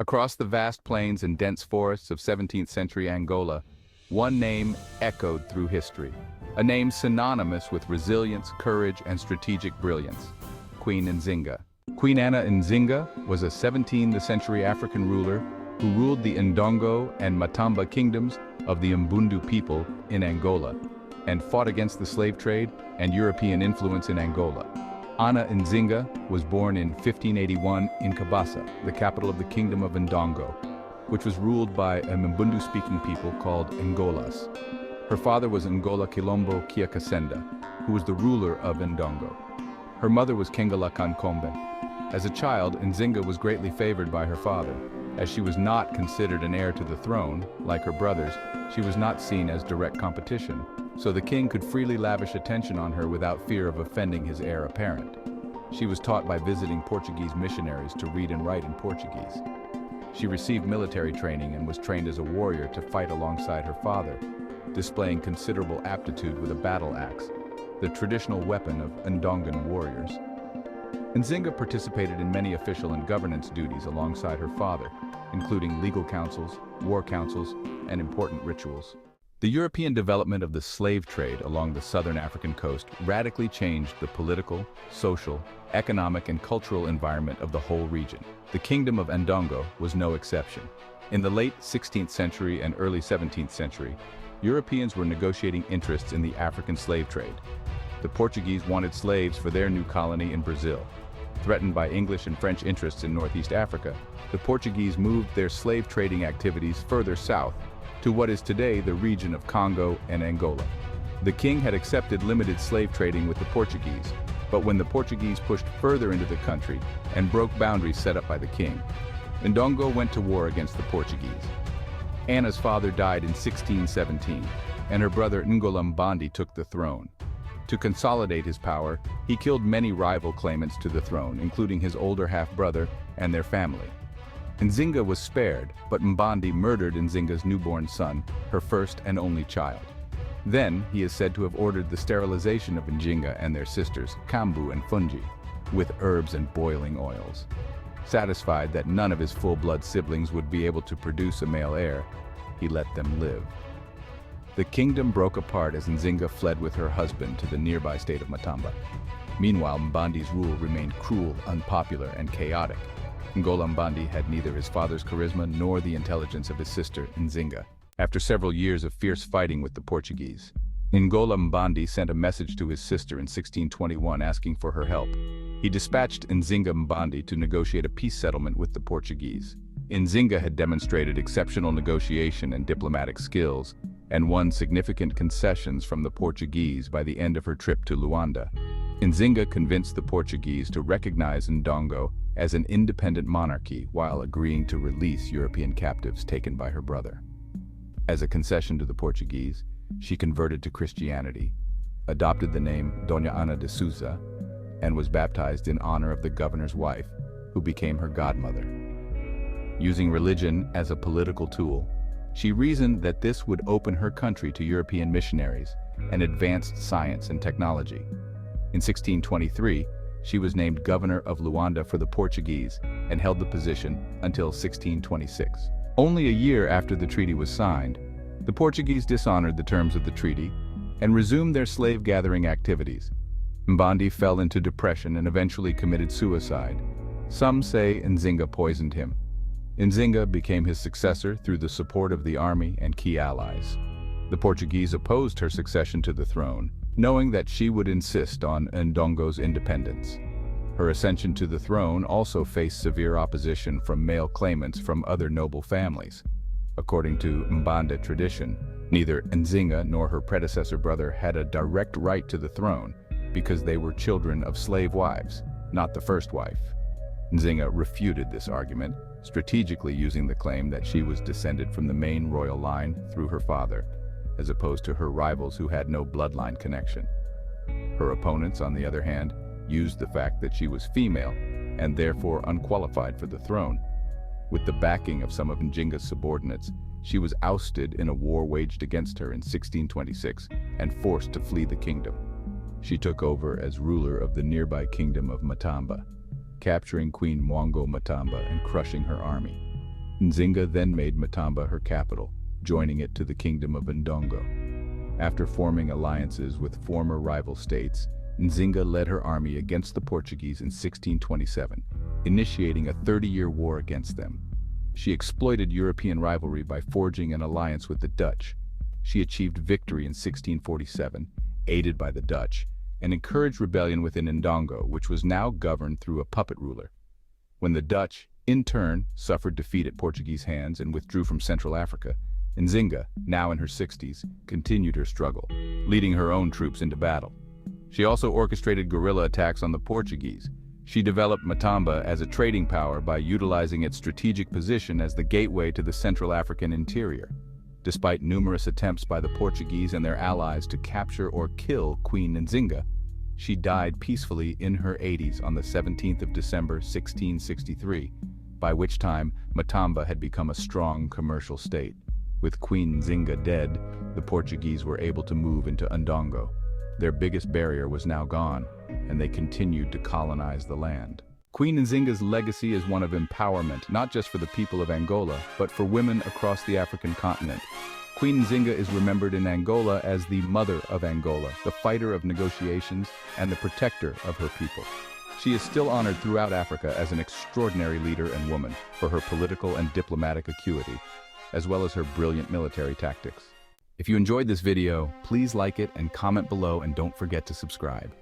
Across the vast plains and dense forests of 17th century Angola, one name echoed through history, a name synonymous with resilience, courage, and strategic brilliance: Queen Nzinga. Queen Nzinga was a 17th century African ruler who ruled the Ndongo and Matamba kingdoms of the Mbundu people in Angola and fought against the slave trade and European influence in Angola. Nzinga was born in 1581 in Kabasa, the capital of the Kingdom of Ndongo, which was ruled by a Mbundu-speaking people called Ngolas. Her father was Ngola Kilombo Kiakasenda, who was the ruler of Ndongo. Her mother was Kengala Kankombe. As a child, Nzinga was greatly favored by her father. As she was not considered an heir to the throne, like her brothers, she was not seen as direct competition, so the king could freely lavish attention on her without fear of offending his heir apparent. She was taught by visiting Portuguese missionaries to read and write in Portuguese. She received military training and was trained as a warrior to fight alongside her father, displaying considerable aptitude with a battle axe, the traditional weapon of Ndongan warriors. Nzinga participated in many official and governance duties alongside her father, including legal councils, war councils, and important rituals. The European development of the slave trade along the southern African coast radically changed the political, social, economic, and cultural environment of the whole region. The Kingdom of Ndongo was no exception. In the late 16th century and early 17th century, Europeans were negotiating interests in the African slave trade. The Portuguese wanted slaves for their new colony in Brazil. Threatened by English and French interests in Northeast Africa, the Portuguese moved their slave trading activities further south to what is today the region of Congo and Angola. The king had accepted limited slave trading with the Portuguese, but when the Portuguese pushed further into the country and broke boundaries set up by the king, Ndongo went to war against the Portuguese. Anna's father died in 1617, and her brother Ngola Mbandi took the throne. To consolidate his power, he killed many rival claimants to the throne, including his older half-brother and their family. Nzinga was spared, but Mbandi murdered Nzinga's newborn son, her first and only child. Then, he is said to have ordered the sterilization of Nzinga and their sisters, Kambu and Fungi, with herbs and boiling oils. Satisfied that none of his full-blood siblings would be able to produce a male heir, he let them live. The kingdom broke apart as Nzinga fled with her husband to the nearby state of Matamba. Meanwhile, Mbandi's rule remained cruel, unpopular, and chaotic. Ngola Mbandi had neither his father's charisma nor the intelligence of his sister, Nzinga. After several years of fierce fighting with the Portuguese, Ngola Mbandi sent a message to his sister in 1621 asking for her help. He dispatched Nzinga Mbandi to negotiate a peace settlement with the Portuguese. Nzinga had demonstrated exceptional negotiation and diplomatic skills, and won significant concessions from the Portuguese by the end of her trip to Luanda. Nzinga convinced the Portuguese to recognize Ndongo as an independent monarchy while agreeing to release European captives taken by her brother. As a concession to the Portuguese, she converted to Christianity, adopted the name Dona Ana de Souza, and was baptized in honor of the governor's wife, who became her godmother. Using religion as a political tool, she reasoned that this would open her country to European missionaries and advanced science and technology. In 1623, she was named governor of Luanda for the Portuguese and held the position until 1626. Only a year after the treaty was signed, the Portuguese dishonored the terms of the treaty and resumed their slave-gathering activities. Mbandi fell into depression and eventually committed suicide. Some say Nzinga poisoned him. Nzinga became his successor through the support of the army and key allies. The Portuguese opposed her succession to the throne, knowing that she would insist on Ndongo's independence. Her ascension to the throne also faced severe opposition from male claimants from other noble families. According to Mbanda tradition, neither Nzinga nor her predecessor brother had a direct right to the throne because they were children of slave wives, not the first wife. Nzinga refuted this argument, strategically using the claim that she was descended from the main royal line through her father, as opposed to her rivals who had no bloodline connection. Her opponents, on the other hand, used the fact that she was female and therefore unqualified for the throne. With the backing of some of Nzinga's subordinates, she was ousted in a war waged against her in 1626 and forced to flee the kingdom. She took over as ruler of the nearby kingdom of Matamba, capturing Queen Matamba and crushing her army. Nzinga then made Matamba her capital, joining it to the kingdom of Ndongo. After forming alliances with former rival states, Nzinga led her army against the Portuguese in 1627, initiating a 30-year war against them. She exploited European rivalry by forging an alliance with the Dutch. She achieved victory in 1647, aided by the Dutch, and encouraged rebellion within Ndongo, which was now governed through a puppet ruler. When the Dutch, in turn, suffered defeat at Portuguese hands and withdrew from Central Africa, Nzinga, now in her 60s, continued her struggle, leading her own troops into battle. She also orchestrated guerrilla attacks on the Portuguese. She developed Matamba as a trading power by utilizing its strategic position as the gateway to the Central African interior. Despite numerous attempts by the Portuguese and their allies to capture or kill Queen Nzinga, she died peacefully in her 80s on the 17th of December 1663, by which time Matamba had become a strong commercial state. With Queen Nzinga dead, the Portuguese were able to move into Ndongo. Their biggest barrier was now gone, and they continued to colonize the land. Queen Nzinga's legacy is one of empowerment, not just for the people of Angola, but for women across the African continent. Queen Nzinga is remembered in Angola as the mother of Angola, the fighter of negotiations, and the protector of her people. She is still honored throughout Africa as an extraordinary leader and woman for her political and diplomatic acuity, as well as her brilliant military tactics. If you enjoyed this video, please like it and comment below, and don't forget to subscribe.